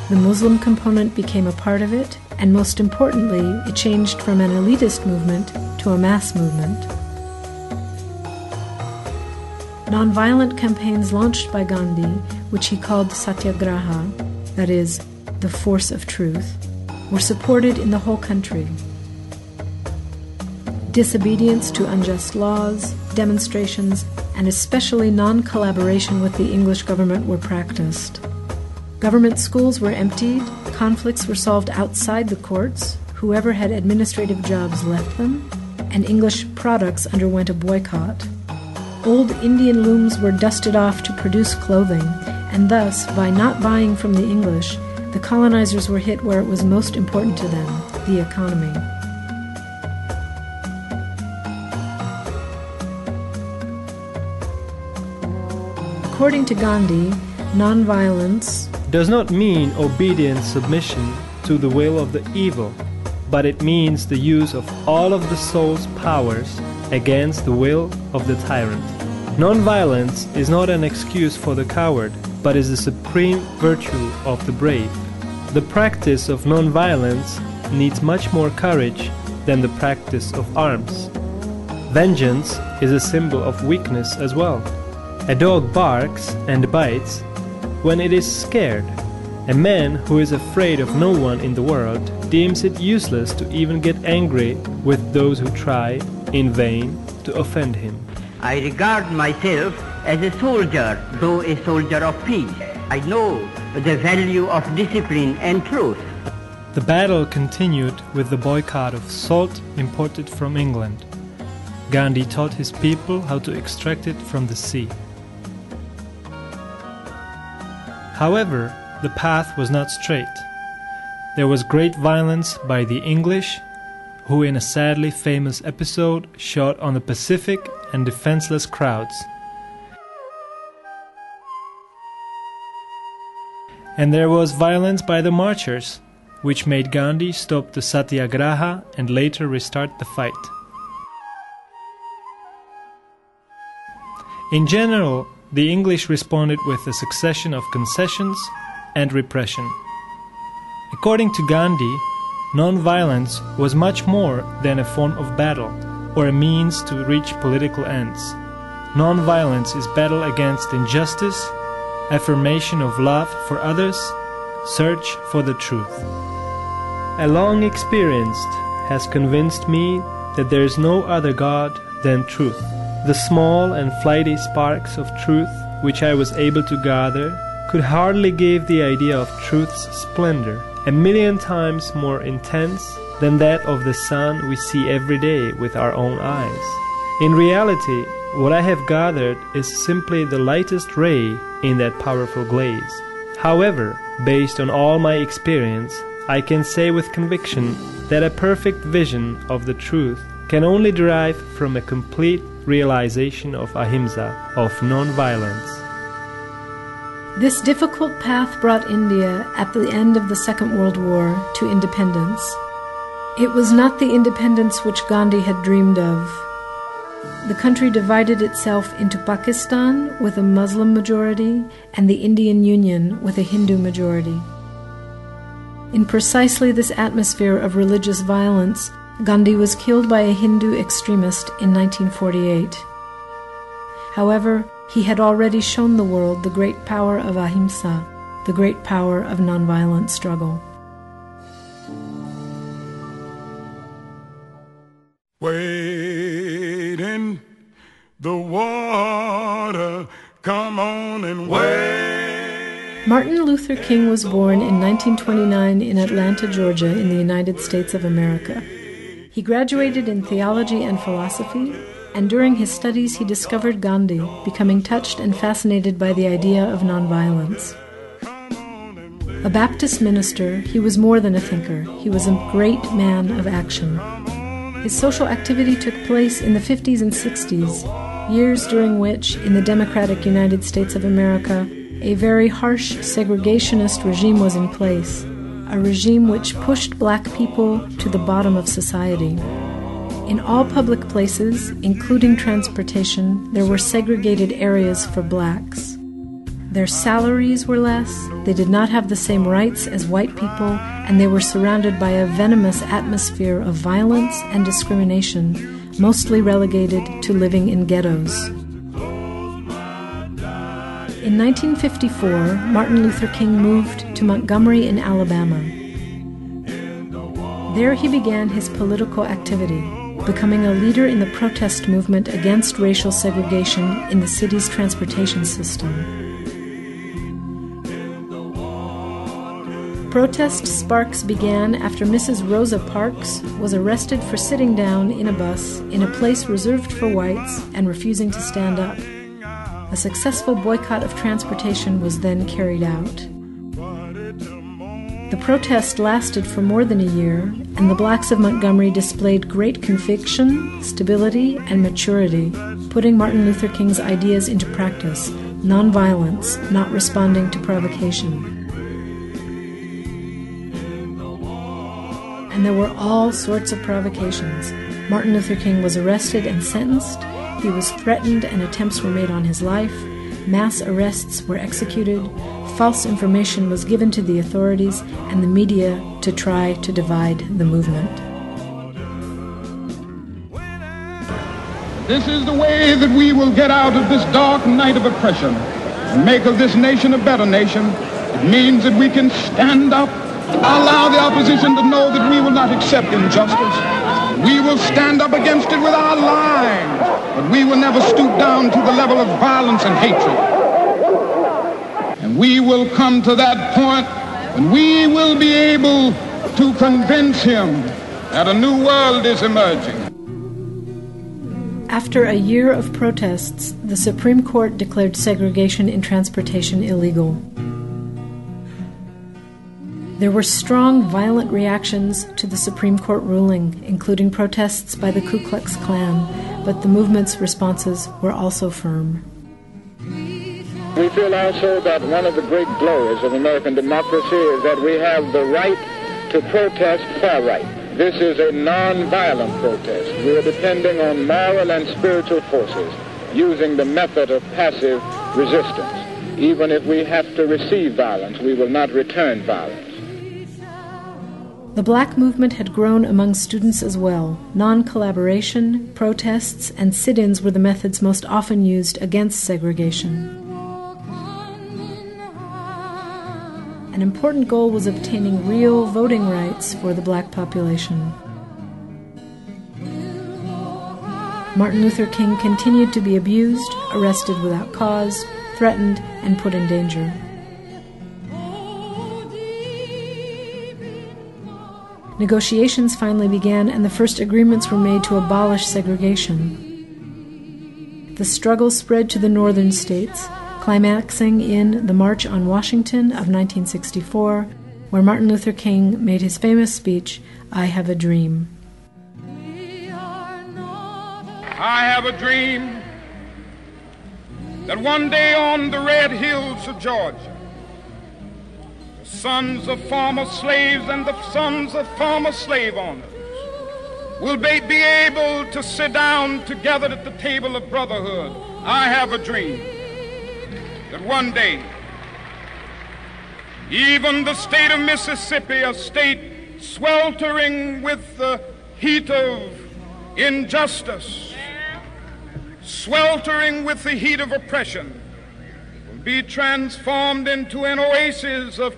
The Muslim component became a part of it, and most importantly, it changed from an elitist movement to a mass movement. Nonviolent campaigns launched by Gandhi, which he called satyagraha, that is, the force of truth, were supported in the whole country. Disobedience to unjust laws, demonstrations, and especially non-collaboration with the English government were practiced. Government schools were emptied, conflicts were solved outside the courts, whoever had administrative jobs left them, and English products underwent a boycott. Old Indian looms were dusted off to produce clothing, and thus, by not buying from the English, the colonizers were hit where it was most important to them, the economy. According to Gandhi, nonviolence does not mean obedient submission to the will of the evil, but it means the use of all of the soul's powers against the will of the tyrant. Nonviolence is not an excuse for the coward, but is the supreme virtue of the brave. The practice of nonviolence needs much more courage than the practice of arms. Vengeance is a symbol of weakness as well. A dog barks and bites when it is scared. A man who is afraid of no one in the world deems it useless to even get angry with those who try, in vain, to offend him. I regard myself as a soldier, though a soldier of peace. I know the value of discipline and truth. The battle continued with the boycott of salt imported from England. Gandhi taught his people how to extract it from the sea. However, the path was not straight. There was great violence by the English, who in a sadly famous episode shot on the Pacific and defenseless crowds. And there was violence by the marchers, which made Gandhi stop the satyagraha and later restart the fight. In general, the English responded with a succession of concessions and repression. According to Gandhi, non-violence was much more than a form of battle or a means to reach political ends. Non-violence is battle against injustice, affirmation of love for others, search for the truth. A long experience has convinced me that there is no other God than truth. The small and flighty sparks of truth which I was able to gather could hardly give the idea of truth's splendor, 1,000,000 times more intense than that of the sun we see every day with our own eyes. In reality, what I have gathered is simply the lightest ray in that powerful glaze. However, based on all my experience, I can say with conviction that a perfect vision of the truth can only derive from a complete realization of ahimsa, of non-violence. This difficult path brought India, at the end of the Second World War, to independence. It was not the independence which Gandhi had dreamed of. The country divided itself into Pakistan with a Muslim majority and the Indian Union with a Hindu majority. In precisely this atmosphere of religious violence, Gandhi was killed by a Hindu extremist in 1948. However, he had already shown the world the great power of ahimsa, the great power of nonviolent struggle. Wade in the water, come on and wade. Martin Luther King was born in 1929 in Atlanta, Georgia, in the United States of America. He graduated in theology and philosophy, and during his studies he discovered Gandhi, becoming touched and fascinated by the idea of nonviolence. A Baptist minister, he was more than a thinker. He was a great man of action. His social activity took place in the 50s and 60s, years during which, in the democratic United States of America, a very harsh segregationist regime was in place, a regime which pushed black people to the bottom of society. In all public places, including transportation, there were segregated areas for blacks. Their salaries were less, they did not have the same rights as white people, and they were surrounded by a venomous atmosphere of violence and discrimination, mostly relegated to living in ghettos. In 1954, Martin Luther King moved to Montgomery in Alabama. There he began his political activity, becoming a leader in the protest movement against racial segregation in the city's transportation system. Protest sparks began after Mrs. Rosa Parks was arrested for sitting down in a bus in a place reserved for whites and refusing to stand up. A successful boycott of transportation was then carried out. The protest lasted for more than a year, and the blacks of Montgomery displayed great conviction, stability, and maturity, putting Martin Luther King's ideas into practice, nonviolence, not responding to provocation. And there were all sorts of provocations. Martin Luther King was arrested and sentenced. He was threatened and attempts were made on his life. Mass arrests were executed. False information was given to the authorities and the media to try to divide the movement. This is the way that we will get out of this dark night of oppression and make of this nation a better nation. It means that we can stand up, allow the opposition to know that we will not accept injustice. We will stand up against it with our lives, but we will never stoop down to the level of violence and hatred. And we will come to that point when we will be able to convince him that a new world is emerging. After a year of protests, the Supreme Court declared segregation in transportation illegal. There were strong, violent reactions to the Supreme Court ruling, including protests by the Ku Klux Klan, but the movement's responses were also firm. We feel also that one of the great glories of American democracy is that we have the right to protest far right. This is a non-violent protest. We are depending on moral and spiritual forces, using the method of passive resistance. Even if we have to receive violence, we will not return violence. The black movement had grown among students as well. Non-collaboration, protests, and sit-ins were the methods most often used against segregation. An important goal was obtaining real voting rights for the black population. Martin Luther King continued to be abused, arrested without cause, threatened, and put in danger. Negotiations finally began, and the first agreements were made to abolish segregation. The struggle spread to the northern states, climaxing in the March on Washington of 1964, where Martin Luther King made his famous speech, "I Have a Dream." I have a dream that one day on the red hills of Georgia, the sons of former slaves and the sons of former slave owners will be able to sit down together at the table of brotherhood. I have a dream that one day, even the state of Mississippi, a state sweltering with the heat of injustice, sweltering with the heat of oppression, will be transformed into an oasis of